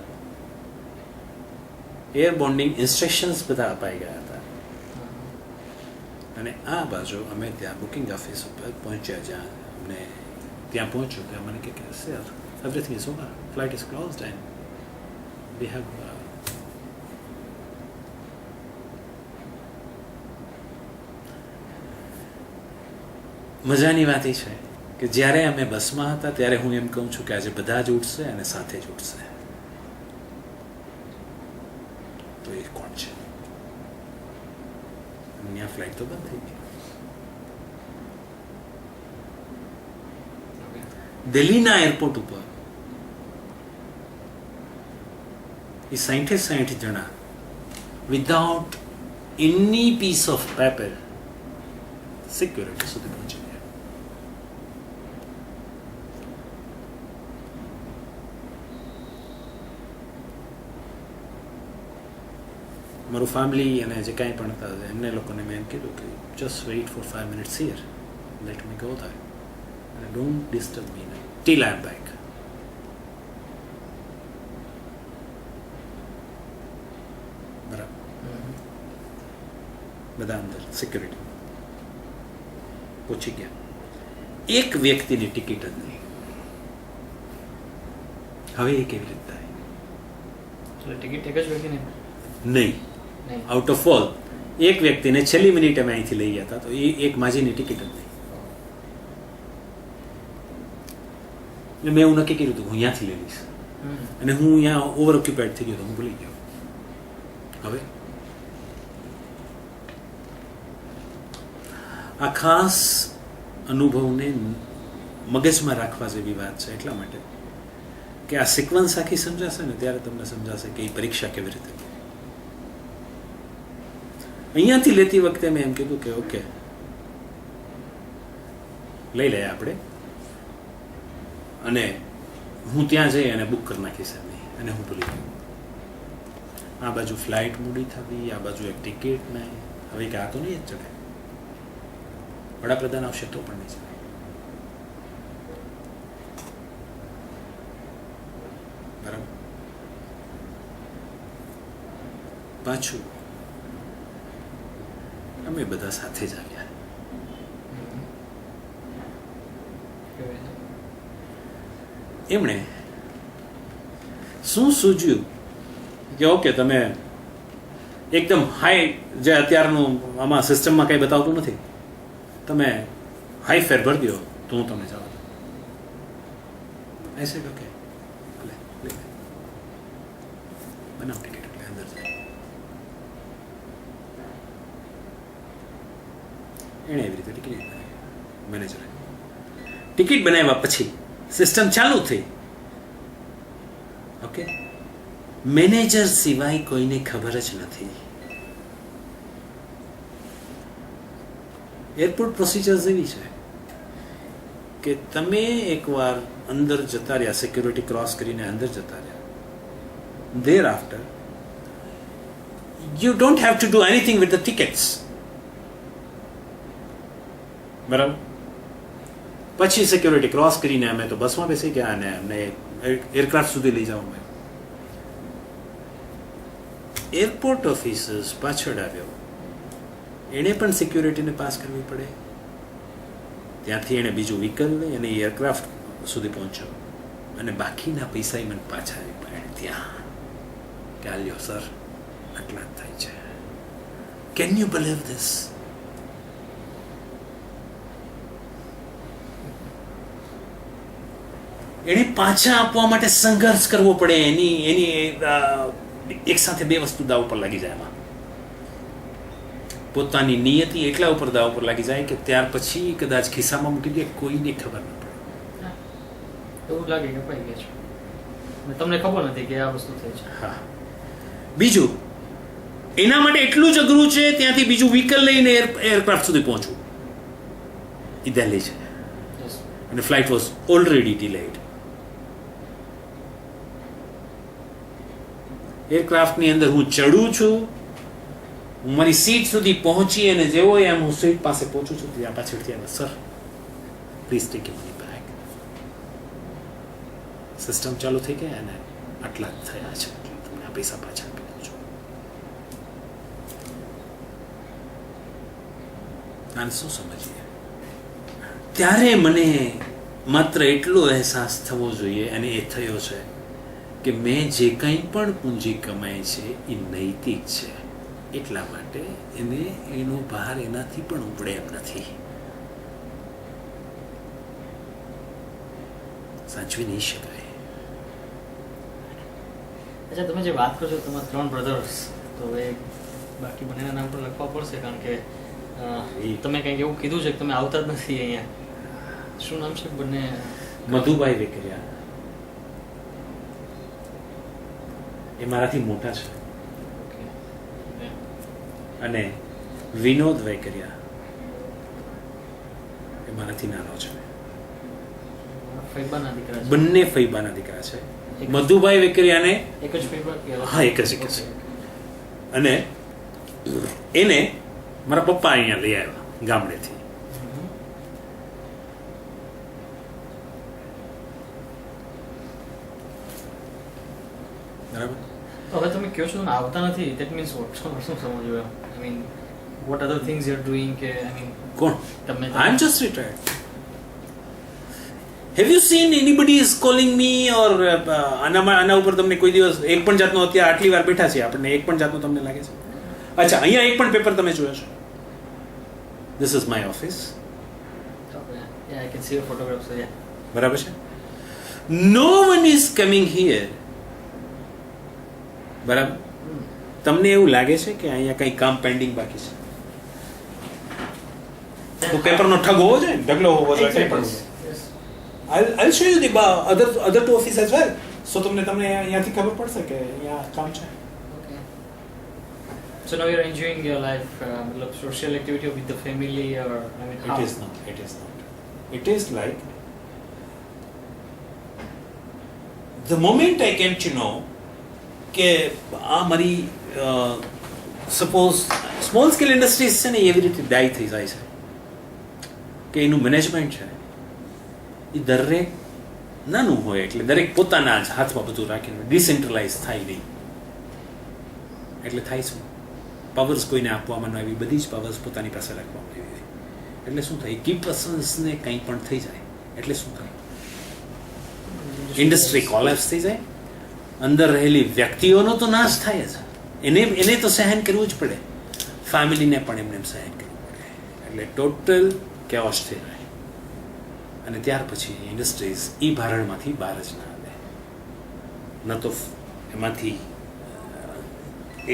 એર બોન્ડિંગ ઇન્સ્ટ્રક્શન્સ બધા અપાઈ ગયા હતા અને આ બાજુ અમે ત્યાં બુકિંગ ઓફિસ ઉપર પહોંચ્યા. જ્યાં અમને ત્યાં પહોંચ્યો ત્યાં મને કે sir everything is over, flight is closed and we have મજાની વાત એ છે કે જ્યારે અમે બસમાં હતા ત્યારે હું એમ કહું છું કે આજે બધા જ ઉઠશે અને સાથે જ ઉઠશે. તો એ કોણ છે? અહીંયા ફ્લાઇટ તો બંધ થઈ ગઈ. દિલ્હીના એરપોર્ટ ઉપર એ 60 જણા without any piece of paper security સુધી પહોંચી ગયા. મારું ફેમિલી અને જે કાંઈ પણ હતા એમને લોકોને મેં એમ કીધું કે just weight four 5 minutes here, let me go there and don't disturb me now till I am back. બધા અંદર સિક્યુરિટી પહોંચી ગયા. એક વ્યક્તિની ટિકિટ જ નહીં. હવે એ કેવી રીતે થાય? ટિકિટ એક જ વ્યક્તિને નહીં. આઉટ ઓફ ઓલ એક વ્યક્તિને છેલ્લી મિનિટે અમે અહીંથી લઈ ગયા હતા, તો એ એક માજીની ટિકિટ જ નહીં. મેં એવું નક્કી કર્યું હતું હું અહીંયાથી લઈ લઈશ, અને હું અહીંયા ઓવર ઓક્યુપાઈડ થઈ ગયો તો હું ભૂલી ગયો. હવે આ ખાસ અનુભવને મગજમાં રાખવા જેવી વાત છે, એટલા માટે કે આ સિક્વન્સ આખી સમજાશે ને ત્યારે તમને સમજાશે કે એ પરીક્ષા કેવી રીતે. અહીંયાથી લેતી વખતે મેં એમ કીધું કે ઓકે લઈ લઈએ આપણે, અને હું ત્યાં જઈ અને બુક કરી નાખીશ એમ નહીં, અને હું ભૂલી ગયો. આ બાજુ ફ્લાઇટ મોડી થવી, આ બાજુ એક ટિકિટ નહીં. હવે કે આ તો નહીં જ ચડે, વડાપ્રધાન આવશે તો પણ નહીં ચડે. બરાબર. પાછું અમે બધા સાથે જ આવ્યા. એમણે શું સૂઝ્યું કે ઓકે તમે એકદમ હાઈ, જે અત્યારનું આમાં સિસ્ટમમાં કંઈ બતાવતું નથી, તમે હાઈ ફેર ભરી દો તો હું તમને જવા દઉં. એસે ઓકે બનાવ ટિકિટ, એટલે અંદર જાય. એણે એવી રીતે ટિકિટ બનાવી. મેનેજરે ટિકિટ બનાવ્યા પછી સિસ્ટમ ચાલુ થઈ. ઓકે, મેનેજર સિવાય કોઈને ખબર જ નથી. એરપોર્ટ પ્રોસિજર્સ એવી છે કે તમે એકવાર અંદર જતા રહ્યા, સિક્યુરિટી ક્રોસ કરીને અંદર જતા રહ્યા, there after you don't have to do anything with the tickets. બરાબર. પછી સિક્યુરિટી ક્રોસ કરીને અમે તો બસમાં બેસી ગયા અને અમને એરક્રાફ્ટ સુધી લઈ જવામાં આવ્યો. એરપોર્ટ ઓફિસર્સ પાછળ આવ્યો, એણે પણ સિક્યુરિટીને પાસ કરવી પડે. ત્યાંથી એણે બીજું વ્હીકલ લઈ અને એરક્રાફ્ટ સુધી પહોંચ્યો, અને બાકીના પૈસા મને પાછા આવી પડ્યા ત્યાં કે આલ્યો સર આટલા જ થાય છે. Can you believe this? એને પાછા આપવા માટે સંઘર્ષ કરવો પડે. એની એક સાથે બે વસ્તુ દાવ ઉપર લાગી જાય. એમાં પોતાની નિયતિ એટલા ઉપર દાવ ઉપર લાગી જાય કે ત્યાર પછી કદાચ ખિસ્સામાં મૂકી દે, કોઈને ખબર ન પડે. એવું લાગે કે પાઈ ગયા છે, તમને ખબર નથી કે આ વસ્તુ થઈ છે. હા. બીજું એના માટે એટલું જ અઘરું છે ત્યાંથી બીજું વ્હીકલ લઈને એરક્રાફ્ટ સુધી પહોંચવું. એ દિલ્હી છે અને ફ્લાઇટ વોઝ ઓલરેડી ડિલેડ. એરક્રાફ્ટની અંદર હું ચડું છું, હું મારી સીટ સુધી પહોંચી, અને જેવો એમ હું સીટ પાસે પહોંચું છું ત્યાં પાછળથી આવે, sir please take you money back. System ચાલુ થઈ ગઈ અને આટલા જ થયા છે, તમને આ પૈસા પાછા આપી દઉં છું. આને શું સમજીએ? ત્યારે મને માત્ર એટલો અહેસાસ થવો જોઈએ, અને એ થયો છે કે મેં જે કંઈ પણ પૂંજી કમાઈ છે એ નૈતિક છે, એટલા માટે એને એનો ભાર એનાથી પણ ઉપડે એમ નથી. સાચવી નહીં શકાય. અચ્છા, તમે જે વાત કરો છો તમારા 3 બ્રધર્સ, તો એ બાકી બંનેના નામ પર લખવા પડશે, કારણ કે તમે કંઈક એવું કીધું છે કે તમે આવતા જ નથી અહીંયા. શું નામ છે બંને? મધુભાઈ વેકરિયા, એ મારાથી મોટા છે, અને વિનોદ વેકરિયા એ મારાથી નાનો છે. ફૈબાના દીકરા છે. બંને ફૈબાના દીકરા છે. મધુભાઈ વેકરિયાને એક જ ફૈબા કે? હા, એક જ. અને એને મારા પપ્પા અહીંયા લઈ આવ્યા ગામડેથી. બરાબર. તો હવે તમે કહો છો તમે આવતા નથી, that means what? શું સમજવું એમ? I mean, what other things you're doing કે I mean કોણ? તમે I'm just retired. Have you seen anybody is calling me or આના ઉપર તમને કોઈ દિવસ એક પણ જાતનો અત્યારે આટલી વાર બેઠા છે આપણને એક પણ જાતનો તમને લાગે છે? અચ્છા, અહીંયા એક પણ પેપર તમે જોયો છે? This is my office. Yeah, I can see your photographs, so yeah. બરાબર છે? No one is coming here. બરાબર. તમને એવું લાગે છે કે અહીંયા કંઈ કામ પેન્ડિંગ બાકી છે? તો પેપરનો ઠગ હોવો જોઈએ ને, ઢગલો હોવો જોઈએ, કંઈ પણ. Yes. I'll show you the other two offices as well. So તમને અહીંયાથી ખબર પડશે કે અહીંયા કામ છે. Okay. So now you're enjoying your life, social activity with the family, or I mean, how? It is not. It is like the moment I came to know કે આ મારી સપોઝ સ્મોલ સ્કેલ ઇન્ડસ્ટ્રીઝ છે ને એવી રીતે ડાય થઈ જાય છે કે એનું મેનેજમેન્ટ છે એ દરેક નાનું હોય એટલે દરેક પોતાના જ હાથમાં બધું રાખીને ડિસેન્ટ્રલાઇઝ થાય નહીં. એટલે થાય શું? પાવર્સ કોઈને આપવામાં ન આવી, બધી જ પાવર્સ પોતાની પાસે રાખવામાં આવી. એટલે શું થાય? કી પર્સન્સને કંઈ પણ થઈ જાય એટલે શું થાય? ઇન્ડસ્ટ્રી કોલેપ્સ થઈ જાય, અંદર રહેલી વ્યક્તિઓનો તો નાશ થાય જ, એને તો સહન કરવું જ પડે, ફેમિલીને પણ એમને સહન કરવું પડે, એટલે ટોટલ કેઓસ થઈ જાય. અને ત્યાર પછી ઇન્ડસ્ટ્રીઝ એ ભારણમાંથી બહાર જ ના આવે, ન તો એમાંથી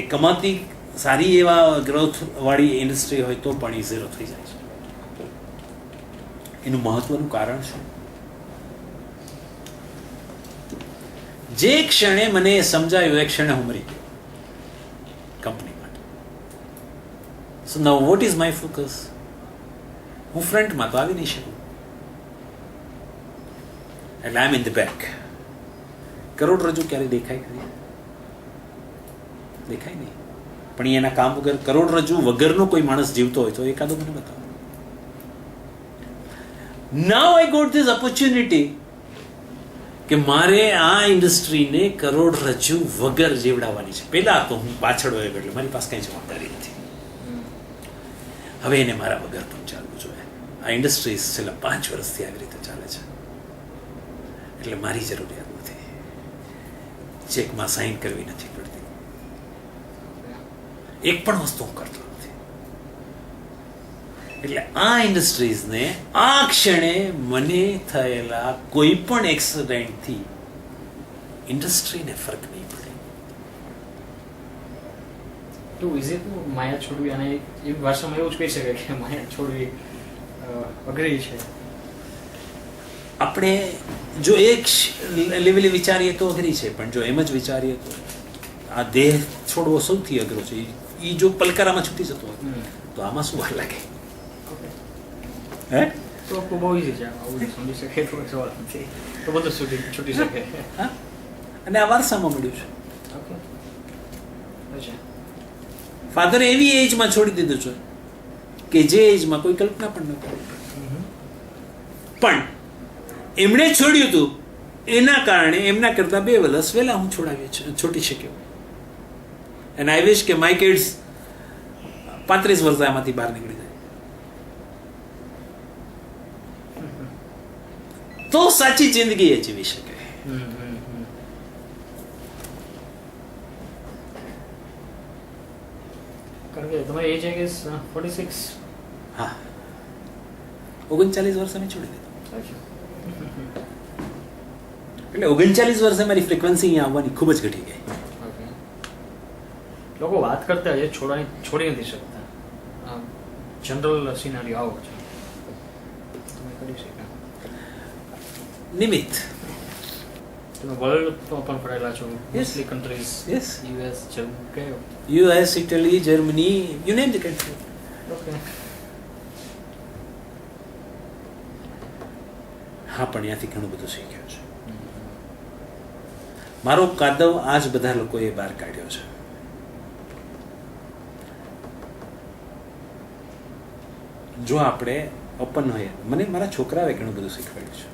એ કમાતી સારી એવા ગ્રોથવાળી ઇન્ડસ્ટ્રી હોય તો પણ એ ઝીરો થઈ જાય છે. એનું મહત્વનું કારણ શું? જે ક્ષણે મને સમજાયું એ ક્ષણે હું મરી ગયો કંપની માટે. So now what is my focus? હું ફ્રન્ટમાં તો આવી નહીં શકું, એટલે I am in the back. કરોડરજ્જુ ક્યારે દેખાય ખરી? દેખાય નહીં. પણ એના કામ વગર, કરોડરજ્જુ વગરનો કોઈ માણસ જીવતો હોય તો એકાદો મને બતાવો. નાઉ આઈ ગોટ ધીસ ઓપોર્ચ્યુનિટી કે મારે આ ઇન્ડસ્ટ્રીને કરોડરજ્જુ વગર જીવડાવવાની છે. પહેલા તો હું પાછળ હોય એટલે મારી પાસે કંઈ જવાબદારી નથી. હવે એને મારા વગર પણ ચાલવું જોઈએ. આ ઇન્ડસ્ટ્રી છેલ્લા 5 વર્ષથી આવી રીતે ચાલે છે, એટલે મારી જરૂરિયાત નથી, ચેકમાં સાઇન કરવી નથી પડતી, એક પણ વસ્તુ હું કરતો નથી. એટલે આ ઇન્ડસ્ટ્રીઝને આ ક્ષણે મને થયેલા કોઈ પણ એક્સિડન્ટથી ઇન્ડસ્ટ્રીને ફરક નહીં પડે. તો ઇઝ ઇટ માયા છોડવી, અને એક ભાષામાં એવું જ કહી શકાય કે માયા છોડવી અઘરી છે. આપણે જો એક લેવલે વિચારીએ તો અઘરી છે, પણ જો એમ જ વિચારીએ તો આ દેહ છોડવો સૌથી અઘરો છે. એ જો પલકારામાં છૂટી જતો હોય તો આમાં શું વાર લાગે? હે? તો બહુ ઇઝી છે, આવું સમજી શકે તો સવાલ નથી, તો બધું છૂટી શકે. અને આ વારસામાં મળ્યું છે. ઓકે, અચ્છા. ફાધરે એવી એજમાં છોડી દીધું છે કે જે એજમાં કોઈ કલ્પના પણ ન કરી. પણ એમણે છોડ્યું હતું એના કારણે એમના કરતા 2 વર્ષ વહેલા હું છોડી શક્યો. એન્ડ આઈ વિશ કે માય કિડ્સ 35 વર્ષ આમાંથી બહાર નીકળી જાય તો સાચી જિંદગી એ જીવી શકે. કારણ કે તમારી એજ આઈ ગેસ 46. હા, 39 વર્ષે મેં છોડી દીધું. એટલે 39 વર્ષે મારી ફ્રીક્વન્સી અહીંયા આવવાની ખૂબ જ ઘટી ગઈ. લોકો વાત કરતા હોય છોડી નથી શકતા. જનરલ સિનારીઓ આવો છે, તમે કરી શક્યા. નિમિત્ત. તમે વર્લ્ડ પણ ફરેલા છો, મોસ્ટલી કન્ટ્રીઝ. યસ. યુએસ, કયો? US, Italy, Germany, you name the country. Okay. હા, પણ ત્યાંથી ઘણું બધું શીખ્યો છે. મારો કાદવ આજ બધા લોકોએ બહાર કાઢ્યો છે. જો આપણે ઓપન હોઈએ, મને મારા છોકરાઓએ ઘણું બધું શીખવાડ્યું છે.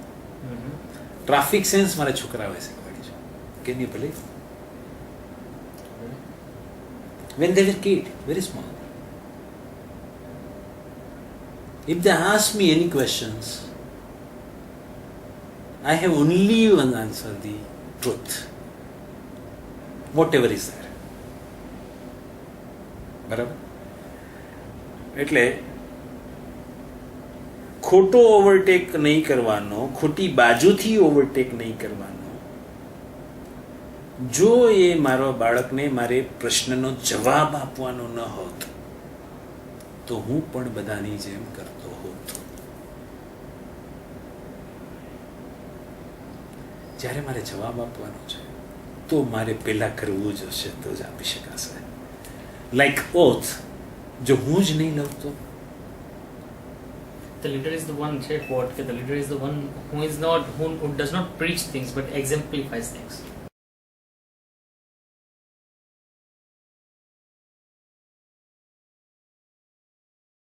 ટ્રાફિક સેન્સ મારા છોકરાઓએ શીખવાડ્યું છે. Can you believe? when they were kid, very small. If they ask me any questions, I have only one answer, the truth. Whatever is there. બરાબર? એટલે ખોટો ઓવરટેક નહીં કરવાનો, ખોટી બાજુથી ઓવરટેક નહીં કરવાનો. જો એ મારા બાળકને મારે પ્રશ્નનો જવાબ આપવાનો ન હોત તો હું પણ બધાની જેમ કરતો હોત. જ્યારે મારે જવાબ આપવાનો છે તો મારે પહેલા કરવું જ હશે તો જ આપી શકાશે. લાઈક ઓથ, જો હું જ નહીં લઉં તો The leader is the one, say quote, the leader is the one who does not preach things but exemplifies things.